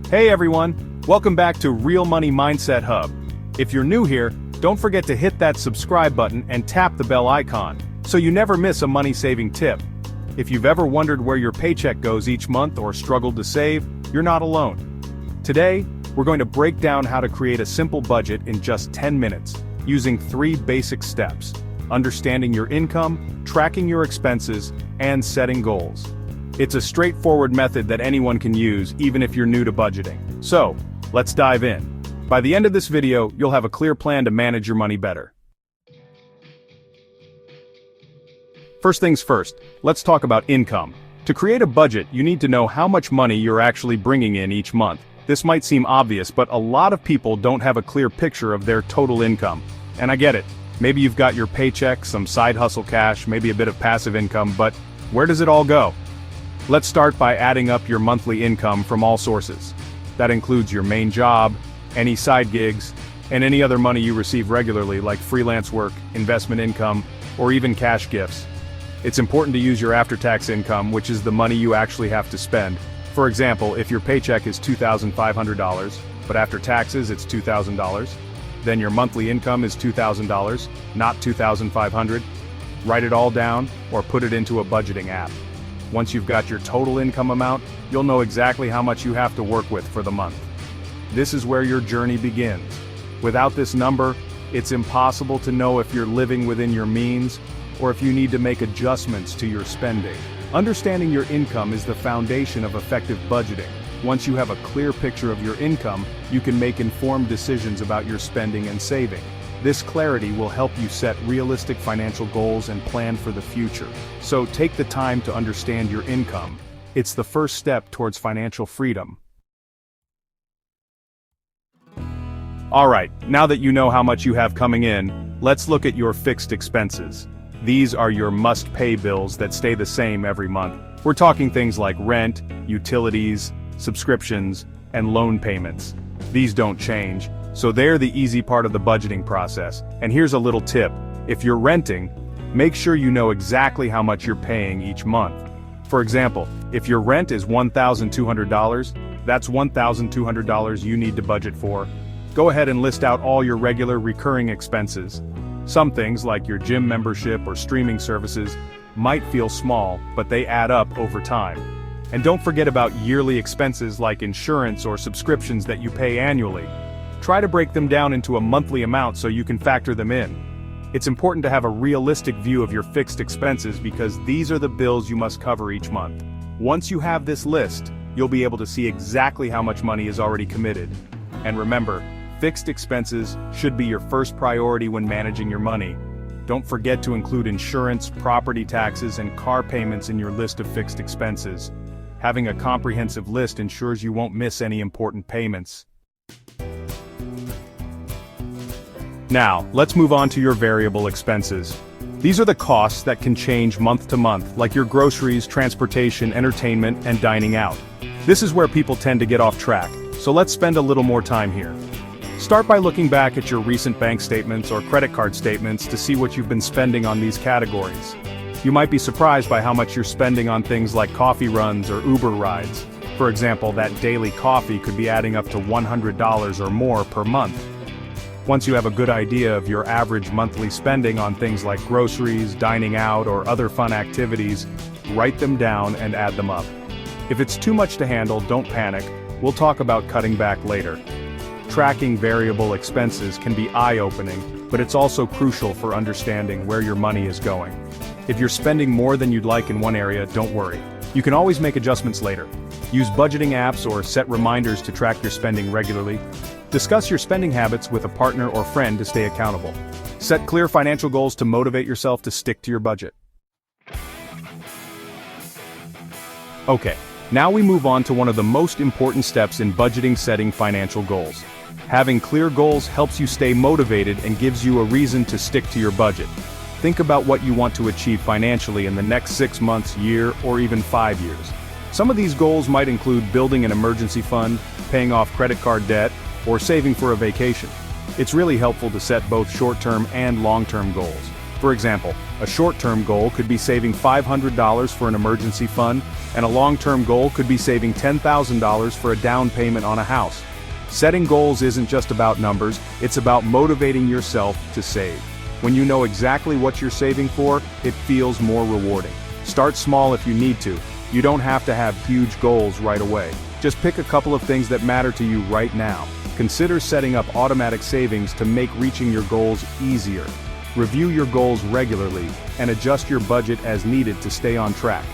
Hey everyone, welcome back to Real Money Mindset Hub. If you're new here, don't forget to hit that subscribe button and tap the bell icon, so you never miss a money-saving tip. If you've ever wondered where your paycheck goes each month or struggled to save, you're not alone. Today, we're going to break down how to create a simple budget in just 10 minutes, using 3 basic steps: understanding your income, tracking your expenses, and setting goals. It's a straightforward method that anyone can use, even if you're new to budgeting. So, let's dive in. By the end of this video, you'll have a clear plan to manage your money better. First things first, let's talk about income. To create a budget, you need to know how much money you're actually bringing in each month. This might seem obvious, but a lot of people don't have a clear picture of their total income. And I get it. Maybe you've got your paycheck, some side hustle cash, maybe a bit of passive income, but where does it all go? Let's start by adding up your monthly income from all sources. That includes your main job, any side gigs, and any other money you receive regularly like freelance work, investment income, or even cash gifts. It's important to use your after-tax income, which is the money you actually have to spend. For example, if your paycheck is $2,500, but after taxes it's $2,000, then your monthly income is $2,000, not $2,500. Write it all down, or put it into a budgeting app. Once you've got your total income amount, you'll know exactly how much you have to work with for the month. This is where your journey begins. Without this number, it's impossible to know if you're living within your means, or if you need to make adjustments to your spending. Understanding your income is the foundation of effective budgeting. Once you have a clear picture of your income, you can make informed decisions about your spending and saving. This clarity will help you set realistic financial goals and plan for the future. So take the time to understand your income. It's the first step towards financial freedom. Alright, now that you know how much you have coming in, let's look at your fixed expenses. These are your must-pay bills that stay the same every month. We're talking things like rent, utilities, subscriptions, and loan payments. These don't change, so they're the easy part of the budgeting process. And here's a little tip: if you're renting, make sure you know exactly how much you're paying each month. For example, if your rent is $1,200, that's $1,200 you need to budget for. Go ahead and list out all your regular recurring expenses. Some things like your gym membership or streaming services might feel small, but they add up over time. And don't forget about yearly expenses like insurance or subscriptions that you pay annually. Try to break them down into a monthly amount so you can factor them in. It's important to have a realistic view of your fixed expenses because these are the bills you must cover each month. Once you have this list, you'll be able to see exactly how much money is already committed. And remember, fixed expenses should be your first priority when managing your money. Don't forget to include insurance, property taxes, and car payments in your list of fixed expenses. Having a comprehensive list ensures you won't miss any important payments. Now, let's move on to your variable expenses. These are the costs that can change month to month, like your groceries, transportation, entertainment, and dining out. This is where people tend to get off track, so let's spend a little more time here. Start by looking back at your recent bank statements or credit card statements to see what you've been spending on these categories. You might be surprised by how much you're spending on things like coffee runs or Uber rides. For example, that daily coffee could be adding up to $100 or more per month. Once you have a good idea of your average monthly spending on things like groceries, dining out, or other fun activities, write them down and add them up. If it's too much to handle, don't panic. We'll talk about cutting back later. Tracking variable expenses can be eye-opening, but it's also crucial for understanding where your money is going. If you're spending more than you'd like in one area, don't worry. You can always make adjustments later. Use budgeting apps or set reminders to track your spending regularly. Discuss your spending habits with a partner or friend to stay accountable. Set clear financial goals to motivate yourself to stick to your budget. Okay, now we move on to one of the most important steps in budgeting: setting financial goals. Having clear goals helps you stay motivated and gives you a reason to stick to your budget. Think about what you want to achieve financially in the next 6 months, year, or even 5 years. Some of these goals might include building an emergency fund, paying off credit card debt, or saving for a vacation. It's really helpful to set both short-term and long-term goals. For example, a short-term goal could be saving $500 for an emergency fund, and a long-term goal could be saving $10,000 for a down payment on a house. Setting goals isn't just about numbers, it's about motivating yourself to save. When you know exactly what you're saving for, it feels more rewarding. Start small if you need to. You don't have to have huge goals right away. Just pick a couple of things that matter to you right now. Consider setting up automatic savings to make reaching your goals easier. Review your goals regularly, and adjust your budget as needed to stay on track.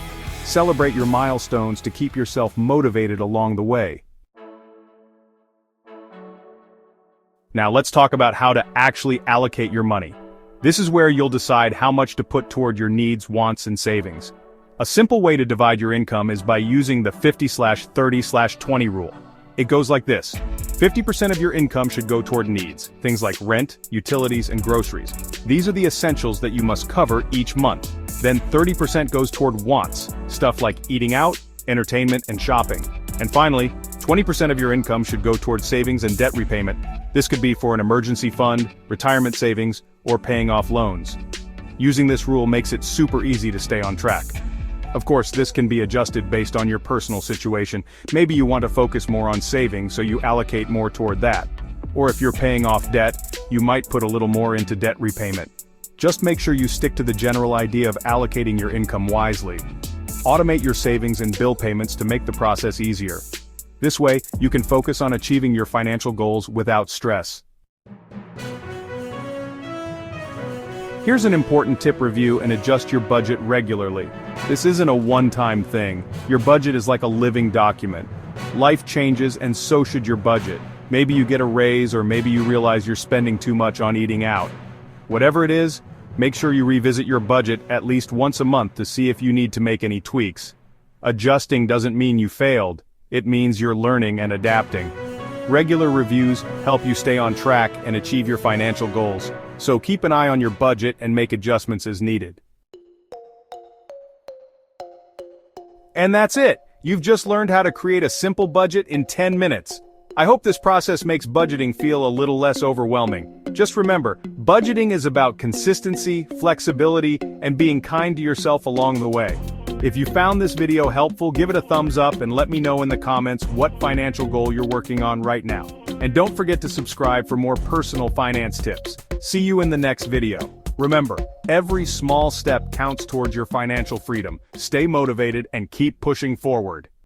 Celebrate your milestones to keep yourself motivated along the way. Now let's talk about how to actually allocate your money. This is where you'll decide how much to put toward your needs, wants, and savings. A simple way to divide your income is by using the 50/30/20 rule. It goes like this. 50% of your income should go toward needs, things like rent, utilities, and groceries. These are the essentials that you must cover each month. Then 30% goes toward wants, stuff like eating out, entertainment, and shopping. And finally, 20% of your income should go toward savings and debt repayment. This could be for an emergency fund, retirement savings, or paying off loans. Using this rule makes it super easy to stay on track. Of course, this can be adjusted based on your personal situation. Maybe you want to focus more on saving, so you allocate more toward that. Or if you're paying off debt, you might put a little more into debt repayment. Just make sure you stick to the general idea of allocating your income wisely. Automate your savings and bill payments to make the process easier. This way, you can focus on achieving your financial goals without stress. Here's an important tip: review and adjust your budget regularly. This isn't a one-time thing. Your budget is like a living document. Life changes, and so should your budget. Maybe you get a raise, or maybe you realize you're spending too much on eating out. Whatever it is, make sure you revisit your budget at least once a month to see if you need to make any tweaks. Adjusting doesn't mean you failed. It means you're learning and adapting. Regular reviews help you stay on track and achieve your financial goals. So keep an eye on your budget and make adjustments as needed. And that's it! You've just learned how to create a simple budget in 10 minutes. I hope this process makes budgeting feel a little less overwhelming. Just remember, budgeting is about consistency, flexibility, and being kind to yourself along the way. If you found this video helpful, give it a thumbs up and let me know in the comments what financial goal you're working on right now. And don't forget to subscribe for more personal finance tips. See you in the next video. Remember, every small step counts towards your financial freedom. Stay motivated and keep pushing forward.